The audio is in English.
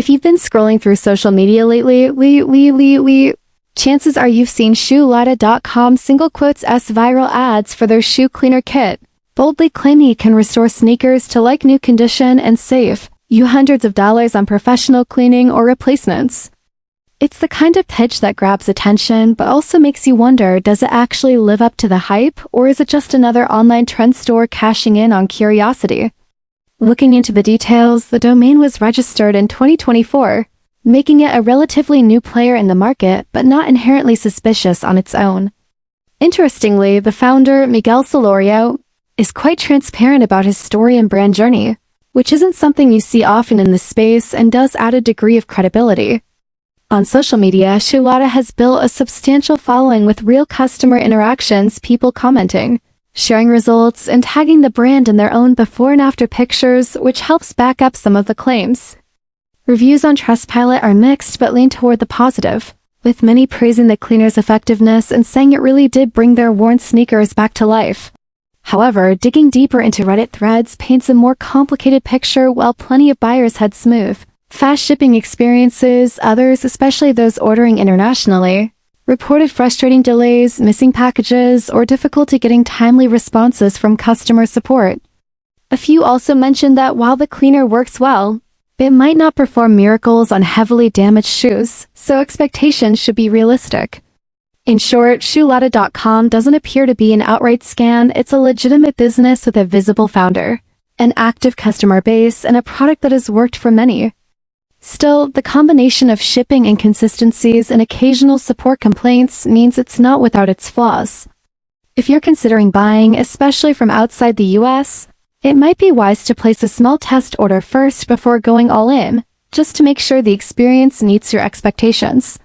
If you've been scrolling through social media lately, chances are you've seen shoelada.com single quotes S viral ads for their shoe cleaner kit, boldly claiming it can restore sneakers to like new condition and save you hundreds of dollars on professional cleaning or replacements. It's the kind of pitch that grabs attention but also makes you wonder, does it actually live up to the hype, or is it just another online trend store cashing in on curiosity? Looking into the details, the domain was registered in 2024, making it a relatively new player in the market but not inherently suspicious on its own. Interestingly, the founder, Miguel Solorio, is quite transparent about his story and brand journey, which isn't something you see often in this space and does add a degree of credibility. On social media, Shoelada has built a substantial following with real customer interactions, people commenting, sharing results, and tagging the brand in their own before and after pictures, which helps back up some of the claims. Reviews on Trustpilot are mixed but lean toward the positive, with many praising the cleaner's effectiveness and saying it really did bring their worn sneakers back to life. However, digging deeper into Reddit threads paints a more complicated picture. While plenty of buyers had smooth, fast shipping experiences, others, especially those ordering internationally, reported frustrating delays, missing packages, or difficulty getting timely responses from customer support. A few also mentioned that while the cleaner works well, it might not perform miracles on heavily damaged shoes, so expectations should be realistic. In short, shoelada.com doesn't appear to be an outright scam. It's a legitimate business with a visible founder, an active customer base, and a product that has worked for many. Still, the combination of shipping inconsistencies and occasional support complaints means it's not without its flaws. If you're considering buying, especially from outside the US, it might be wise to place a small test order first before going all in, just to make sure the experience meets your expectations.